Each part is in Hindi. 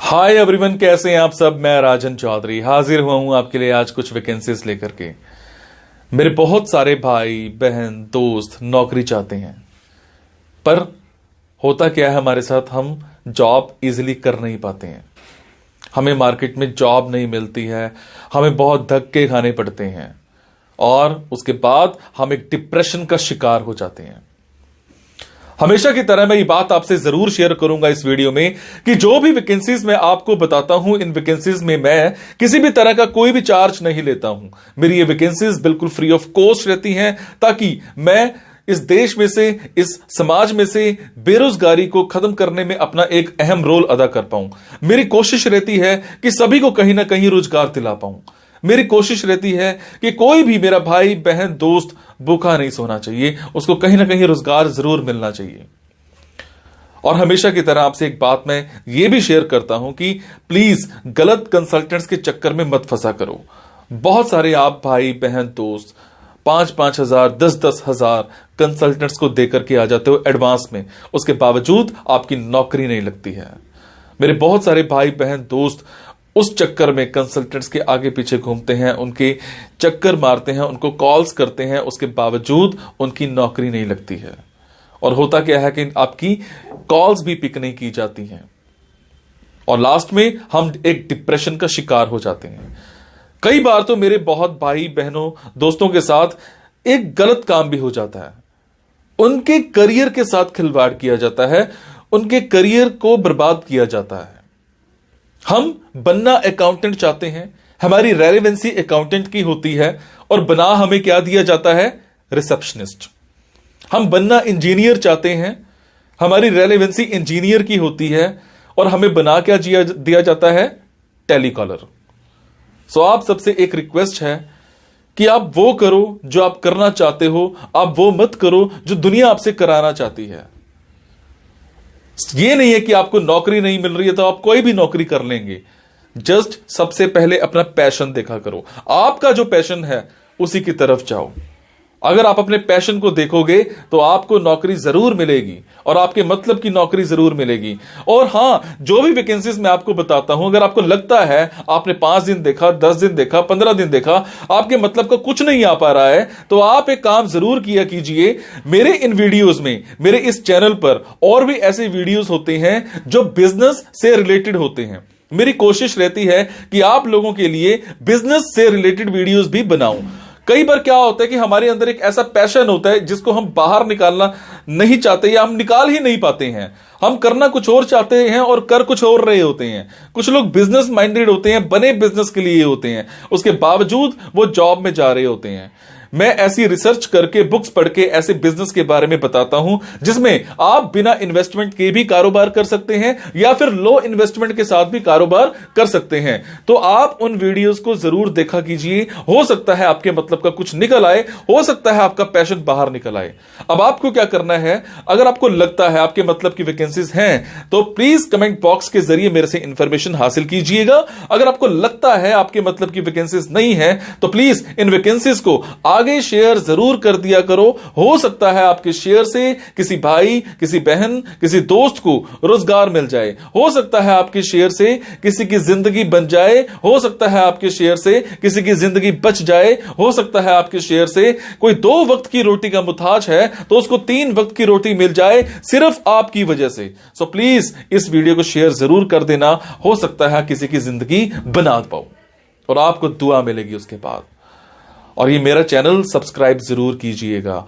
हाय एवरीवन, कैसे हैं आप सब। मैं राजन चौधरी हाजिर हुआ हूं आपके लिए आज कुछ वैकेंसीज लेकर के। मेरे बहुत सारे भाई बहन दोस्त नौकरी चाहते हैं, पर होता क्या है हमारे साथ, हम जॉब इजीली कर नहीं पाते हैं। हमें मार्केट में जॉब नहीं मिलती है, हमें बहुत धक्के खाने पड़ते हैं और उसके बाद हम एक डिप्रेशन का शिकार हो जाते हैं। हमेशा की तरह मैं ये बात आपसे जरूर शेयर करूंगा इस वीडियो में कि जो भी वैकेंसीज मैं आपको बताता हूं, इन वैकेंसीज में मैं किसी भी तरह का कोई भी चार्ज नहीं लेता हूं। मेरी ये वैकेंसीज बिल्कुल फ्री ऑफ कॉस्ट रहती हैं, ताकि मैं इस देश में से, इस समाज में से बेरोजगारी को खत्म करने में अपना एक अहम रोल अदा कर पाऊं। मेरी कोशिश रहती है कि सभी को कहीं ना कहीं रोजगार दिला पाऊं। मेरी कोशिश रहती है कि कोई भी मेरा भाई बहन दोस्त भूखा नहीं सोना चाहिए, उसको कहीं ना कहीं रोजगार जरूर मिलना चाहिए। और हमेशा की तरह आपसे एक बात मैं ये भी शेयर करता हूं कि प्लीज गलत कंसल्टेंट्स के चक्कर में मत फंसा करो। बहुत सारे आप भाई बहन दोस्त 5-5 हजार 10-10 हजार कंसल्टेंट्स को देकर के आ जाते हो एडवांस में, उसके बावजूद आपकी नौकरी नहीं लगती है। मेरे बहुत सारे भाई बहन दोस्त उस चक्कर में कंसल्टेंट्स के आगे पीछे घूमते हैं, उनके चक्कर मारते हैं, उनको कॉल्स करते हैं, उसके बावजूद उनकी नौकरी नहीं लगती है। और होता क्या है कि आपकी कॉल्स भी पिक नहीं की जाती हैं और लास्ट में हम एक डिप्रेशन का शिकार हो जाते हैं। कई बार तो मेरे बहुत भाई बहनों दोस्तों के साथ एक गलत काम भी हो जाता है, उनके करियर के साथ खिलवाड़ किया जाता है, उनके करियर को बर्बाद किया जाता है। हम बनना अकाउंटेंट चाहते हैं, हमारी रेलेवेंसी अकाउंटेंट की होती है और बना हमें क्या दिया जाता है, रिसेप्शनिस्ट। हम बनना इंजीनियर चाहते हैं, हमारी रेलेवेंसी इंजीनियर की होती है और हमें बना क्या दिया जाता है, टेलीकॉलर। सो आप सबसे एक रिक्वेस्ट है कि आप वो करो जो आप करना चाहते हो, आप वो मत करो जो दुनिया आपसे कराना चाहती है। ये नहीं है कि आपको नौकरी नहीं मिल रही है तो आप कोई भी नौकरी कर लेंगे। जस्ट सबसे पहले अपना पैशन देखा करो, आपका जो पैशन है उसी की तरफ जाओ। अगर आप अपने पैशन को देखोगे तो आपको नौकरी जरूर मिलेगी और आपके मतलब की नौकरी जरूर मिलेगी। और हां, जो भी वैकेंसीज मैं आपको बताता हूं, अगर आपको लगता है आपने 5 दिन देखा, 10 दिन देखा, 15 दिन देखा, आपके मतलब का कुछ नहीं आ पा रहा है, तो आप एक काम जरूर किया कीजिए। मेरे इन वीडियोस में, मेरे इस चैनल पर और भी ऐसे वीडियोस होते हैं जो बिजनेस से रिलेटेड होते हैं। मेरी कोशिश रहती है कि आप लोगों के लिए बिजनेस से रिलेटेड वीडियोस भी बनाऊं। कई बार क्या होता है कि हमारे अंदर एक ऐसा पैशन होता है जिसको हम बाहर निकालना नहीं चाहते या हम निकाल ही नहीं पाते हैं। हम करना कुछ और चाहते हैं और कर कुछ और रहे होते हैं। कुछ लोग बिजनेस माइंडेड होते हैं, बने बिजनेस के लिए होते हैं, उसके बावजूद वो जॉब में जा रहे होते हैं। मैं ऐसी रिसर्च करके, बुक्स पढ़ के ऐसे बिजनेस के बारे में बताता हूं जिसमें आप बिना इन्वेस्टमेंट के भी कारोबार कर सकते हैं या फिर लो इन्वेस्टमेंट के साथ भी कारोबार कर सकते हैं। तो आप उन वीडियोस को जरूर देखा कीजिए, हो सकता है आपके मतलब का कुछ निकल आए, हो सकता है आपका पैशन बाहर निकल आए। अब आपको क्या करना है, अगर आपको लगता है आपके मतलब की वैकेंसीज हैं तो प्लीज कमेंट बॉक्स के जरिए मेरे से इंफॉर्मेशन हासिल कीजिएगा। अगर आपको लगता है आपके मतलब की वैकेंसीज नहीं है तो प्लीज इन वैकेंसीज को आगे शेयर जरूर कर दिया करो। हो सकता है आपके शेयर से किसी भाई, किसी बहन, किसी दोस्त को रोजगार मिल जाए। हो सकता है आपके शेयर से किसी की जिंदगी बन जाए। हो सकता है आपके शेयर से किसी की जिंदगी बच जाए। हो सकता है आपके शेयर से कोई 2 वक्त की रोटी का मुताज है तो उसको 3 वक्त की रोटी मिल जाए, सिर्फ आपकी वजह से। सो प्लीज इस वीडियो को शेयर जरूर कर देना। हो सकता है किसी की जिंदगी बना पाओ और आपको दुआ मिलेगी उसके बाद। और ये मेरा चैनल सब्सक्राइब जरूर कीजिएगा।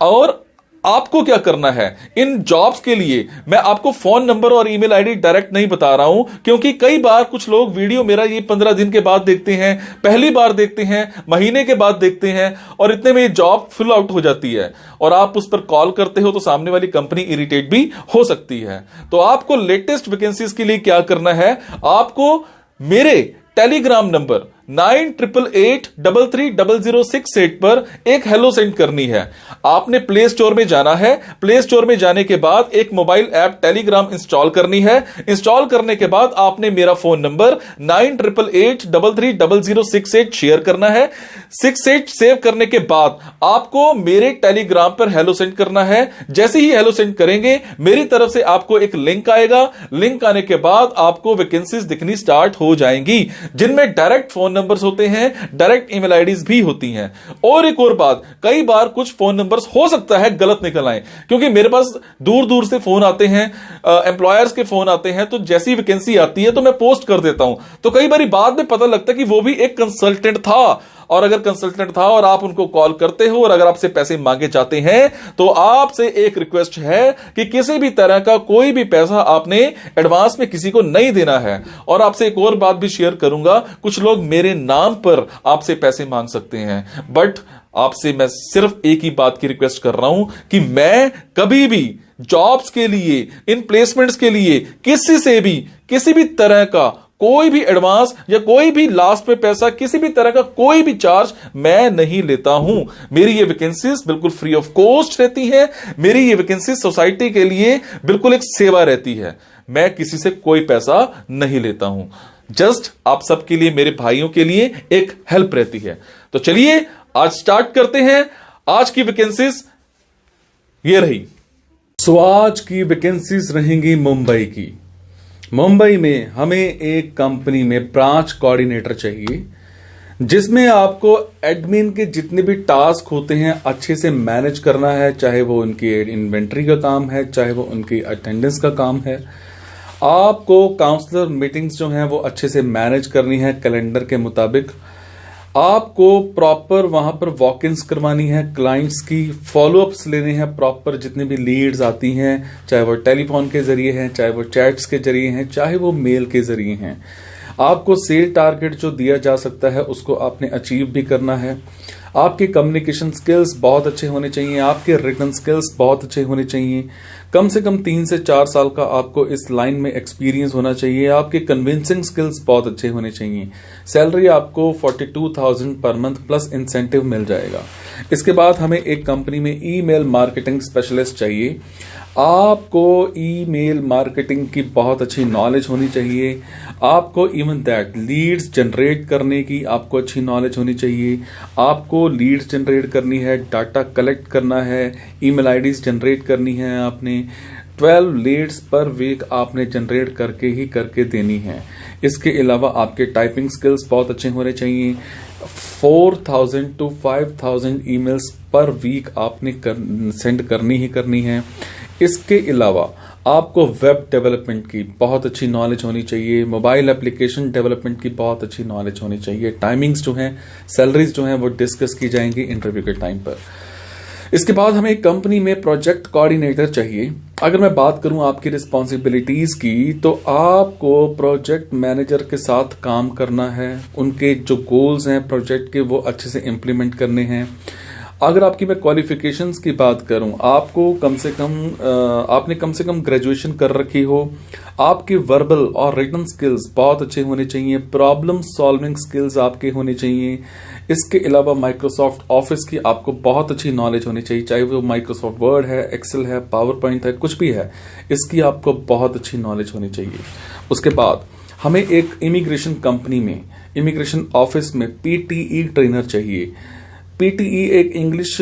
और आपको क्या करना है, इन जॉब्स के लिए मैं आपको फोन नंबर और ईमेल आईडी डायरेक्ट नहीं बता रहा हूं, क्योंकि कई बार कुछ लोग वीडियो मेरा ये 15 दिन के बाद देखते हैं, पहली बार देखते हैं, महीने के बाद देखते हैं और इतने में ये जॉब फिल आउट हो जाती है और आप उस पर कॉल करते हो तो सामने वाली कंपनी इरिटेट भी हो सकती है। तो आपको लेटेस्ट वैकेंसीज के लिए क्या करना है, आपको मेरे टेलीग्राम नंबर 9888330068 पर एक हेलो सेंड करनी है। आपने प्ले स्टोर में जाना है, प्ले स्टोर में जाने के बाद एक मोबाइल ऐप टेलीग्राम इंस्टॉल करनी है। इंस्टॉल करने के बाद आपने मेरा फोन नंबर 9888330068 शेयर करना है। 68 सेव करने के बाद आपको मेरे टेलीग्राम पर हेलो सेंड करना है। जैसे ही हेलो सेंड करेंगे मेरी तरफ से आपको एक लिंक आएगा। लिंक आने के बाद आपको वैकेंसीज दिखनी स्टार्ट हो जाएंगी, जिनमें डायरेक्ट फोन नंबर्स होते हैं, डायरेक्ट ईमेल आईडीज भी होती हैं। और एक और बात, कई बार कुछ फोन नंबर्स हो सकता है गलत निकल आए, क्योंकि मेरे पास दूर दूर से फोन आते हैं, एम्प्लॉयर्स के फोन आते हैं, तो जैसी वैकेंसी आती है तो मैं पोस्ट कर देता हूं। तो कई बार बाद में पता लगता है कि वो भी एक कंसल्टेंट था, और अगर कंसल्टेंट था और आप उनको कॉल करते हो और अगर आपसे पैसे मांगे जाते हैं, तो आपसे एक रिक्वेस्ट है कि किसी भी तरह का कोई भी पैसा आपने एडवांस में किसी को नहीं देना है। और आपसे एक और बात भी शेयर करूंगा, कुछ लोग मेरे नाम पर आपसे पैसे मांग सकते हैं, बट आपसे मैं सिर्फ एक ही बात की रिक्वेस्ट कर रहा हूं कि मैं कभी भी जॉब्स के लिए, इन प्लेसमेंट्स के लिए किसी से भी किसी भी तरह का कोई भी एडवांस या कोई भी लास्ट में पैसा, किसी भी तरह का कोई भी चार्ज मैं नहीं लेता हूं। मेरी ये वैकेंसीज बिल्कुल फ्री ऑफ कॉस्ट रहती है। मेरी ये वैकेंसीज सोसाइटी के लिए बिल्कुल एक सेवा रहती है। मैं किसी से कोई पैसा नहीं लेता हूं, जस्ट आप सबके लिए, मेरे भाइयों के लिए एक हेल्प रहती है। तो चलिए आज स्टार्ट करते हैं। आज की वैकेंसीज ये रही। सो आज की वैकेंसीज रहेंगी मुंबई की। मुंबई में हमें एक कंपनी में ब्रांच कोऑर्डिनेटर चाहिए, जिसमें आपको एडमिन के जितने भी टास्क होते हैं अच्छे से मैनेज करना है, चाहे वो उनकी इन्वेंट्री का काम है, चाहे वो उनकी अटेंडेंस का काम है। आपको काउंसलर मीटिंग्स जो हैं वो अच्छे से मैनेज करनी है कैलेंडर के मुताबिक। आपको प्रॉपर वहां पर वॉक इन्स करवानी है, क्लाइंट्स की फॉलोअप्स लेने हैं प्रॉपर। जितनी भी लीड्स आती हैं, चाहे वो टेलीफोन के जरिए हैं, चाहे वो चैट्स के जरिए हैं, चाहे वो मेल के जरिए हैं। आपको सेल टारगेट जो दिया जा सकता है उसको आपने अचीव भी करना है। आपके कम्युनिकेशन स्किल्स बहुत अच्छे होने चाहिए, आपके रिटन स्किल्स बहुत अच्छे होने चाहिए। कम से कम 3 से 4 साल का आपको इस लाइन में एक्सपीरियंस होना चाहिए। आपके कन्विंसिंग स्किल्स बहुत अच्छे होने चाहिए। सैलरी आपको 42,000 पर मंथ प्लस इंसेंटिव मिल जाएगा। इसके बाद हमें एक कंपनी में ईमेल मार्केटिंग स्पेशलिस्ट चाहिए। आपको ईमेल मार्केटिंग की बहुत अच्छी नॉलेज होनी चाहिए। आपको इवन दैट लीड्स जनरेट करने की आपको अच्छी नॉलेज होनी चाहिए। आपको लीड्स जनरेट करनी है, डाटा कलेक्ट करना है, ईमेल आईडीज जनरेट करनी है। आपने 12 लीड्स पर वीक आपने जनरेट करके देनी है। इसके अलावा आपके टाइपिंग स्किल्स बहुत अच्छे होने चाहिए। 4,000 to 5,000 ईमेल्स पर वीक आपने सेंड करनी ही करनी है। इसके अलावा आपको वेब डेवलपमेंट की बहुत अच्छी नॉलेज होनी चाहिए, मोबाइल एप्लीकेशन डेवलपमेंट की बहुत अच्छी नॉलेज होनी चाहिए। टाइमिंग्स जो हैं, सैलरीज जो हैं वो डिस्कस की जाएंगी इंटरव्यू के टाइम पर। इसके बाद हमें एक कंपनी में प्रोजेक्ट कोऑर्डिनेटर चाहिए। अगर मैं बात करूं आपकी रिस्पॉन्सिबिलिटीज की, तो आपको प्रोजेक्ट मैनेजर के साथ काम करना है। उनके जो गोल्स हैं प्रोजेक्ट के वो अच्छे से इंप्लीमेंट करने हैं। अगर आपकी मैं क्वालिफिकेशंस की बात करूं, आपको आपने कम से कम ग्रेजुएशन कर रखी हो। आपकी वर्बल और रिटन स्किल्स बहुत अच्छे होने चाहिए। प्रॉब्लम सॉल्विंग स्किल्स आपके होने चाहिए। इसके अलावा माइक्रोसॉफ्ट ऑफिस की आपको बहुत अच्छी नॉलेज होनी चाहिए, चाहे वो माइक्रोसॉफ्ट वर्ड है, एक्सेल है, पावर पॉइंट है, कुछ भी है, इसकी आपको बहुत अच्छी नॉलेज होनी चाहिए। उसके बाद हमें एक इमिग्रेशन कंपनी में, इमिग्रेशन ऑफिस में पीटीई ट्रेनर चाहिए। पीटीई एक इंग्लिश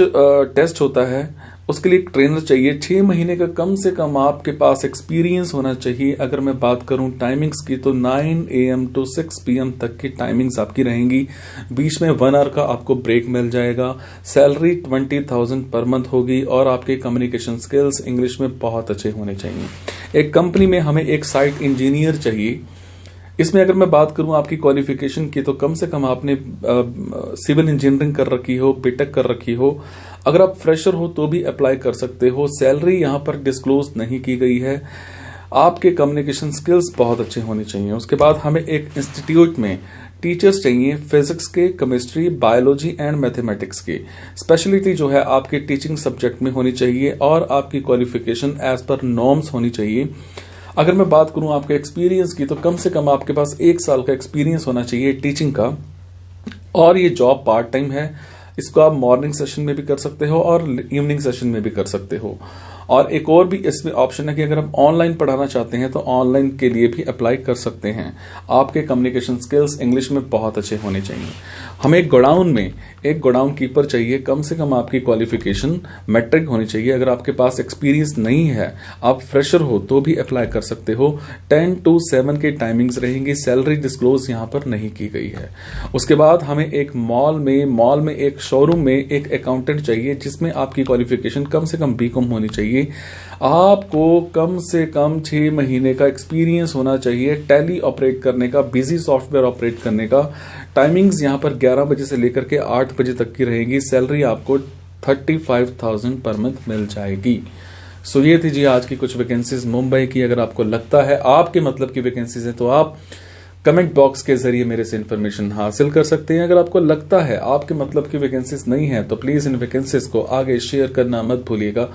टेस्ट होता है, उसके लिए एक ट्रेनर चाहिए। 6 महीने का कम से कम आपके पास एक्सपीरियंस होना चाहिए। अगर मैं बात करूं टाइमिंग्स की, तो 9 AM to 6 PM तक की टाइमिंग्स आपकी रहेंगी। बीच में 1 आवर का आपको ब्रेक मिल जाएगा। सैलरी 20,000 पर मंथ होगी और आपके कम्युनिकेशन स्किल्स इंग्लिश में बहुत अच्छे होने चाहिए। एक कंपनी में हमें एक साइट इंजीनियर चाहिए। इसमें अगर मैं बात करूं आपकी क्वालिफिकेशन की, तो कम से कम आपने सिविल इंजीनियरिंग कर रखी हो, बीटेक कर रखी हो। अगर आप फ्रेशर हो तो भी अप्लाई कर सकते हो। सैलरी यहां पर डिस्क्लोज नहीं की गई है। आपके कम्युनिकेशन स्किल्स बहुत अच्छे होने चाहिए। उसके बाद हमें एक इंस्टीट्यूट में टीचर्स चाहिए, फिजिक्स के, केमिस्ट्री, बायोलॉजी एंड मैथमेटिक्स के। स्पेशलिटी जो है आपके टीचिंग सब्जेक्ट में होनी चाहिए और आपकी क्वालिफिकेशन एज पर नॉर्म्स होनी चाहिए। अगर मैं बात करूं आपके एक्सपीरियंस की, तो कम से कम आपके पास 1 साल का एक्सपीरियंस होना चाहिए टीचिंग का। और ये जॉब पार्ट टाइम है, इसको आप मॉर्निंग सेशन में भी कर सकते हो और इवनिंग सेशन में भी कर सकते हो। और एक और भी इसमें ऑप्शन है कि अगर आप ऑनलाइन पढ़ाना चाहते हैं तो ऑनलाइन के लिए भी अप्लाई कर सकते हैं। आपके कम्युनिकेशन स्किल्स इंग्लिश में बहुत अच्छे होने चाहिए। हमें एक गोडाउन कीपर चाहिए, कम से कम आपकी क्वालिफिकेशन मैट्रिक होनी चाहिए। अगर आपके पास एक्सपीरियंस नहीं है, आप फ्रेशर हो, तो भी अप्लाई कर सकते हो। 10 to 7 के टाइमिंग्स रहेंगी। सैलरी डिस्क्लोज यहाँ पर नहीं की गई है। उसके बाद हमें एक मॉल में एक शोरूम में एक अकाउंटेंट चाहिए, जिसमें आपकी क्वालिफिकेशन कम से कम बीकॉम होनी चाहिए। आपको कम से कम 6 महीने का एक्सपीरियंस होना चाहिए टैली ऑपरेट करने का, बिजी सॉफ्टवेयर ऑपरेट करने का। टाइमिंग्स यहाँ पर 11 बजे से लेकर के 8 बजे तक की रहेंगी। सैलरी आपको 35,000 पर मंथ मिल जाएगी। सो ये थी जी आज की कुछ वैकेंसीज मुंबई की। अगर आपको लगता है आपके मतलब की वैकेंसीज है तो आप कमेंट बॉक्स के जरिए मेरे से इन्फॉर्मेशन हासिल कर सकते हैं। अगर आपको लगता है आपके मतलब की वैकेंसीज नहीं है तो प्लीज इन वैकेंसीज को आगे शेयर करना मत भूलिएगा।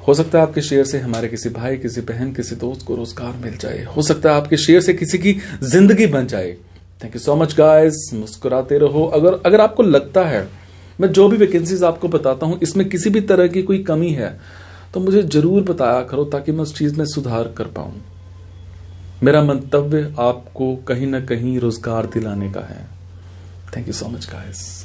हो सकता है आपके शेयर से हमारे किसी भाई, किसी बहन, किसी दोस्त को रोजगार मिल जाए। हो सकता है आपके शेयर से किसी की जिंदगी बन जाए। Thank you so much guys. मुस्कुराते रहो। अगर आपको लगता है मैं जो भी वैकेंसीज आपको बताता हूं इसमें किसी भी तरह की कोई कमी है तो मुझे जरूर बताया करो, ताकि मैं उस चीज में सुधार कर पाऊं। मेरा मंतव्य आपको कहीं ना कहीं रोजगार दिलाने का है। Thank you so much guys.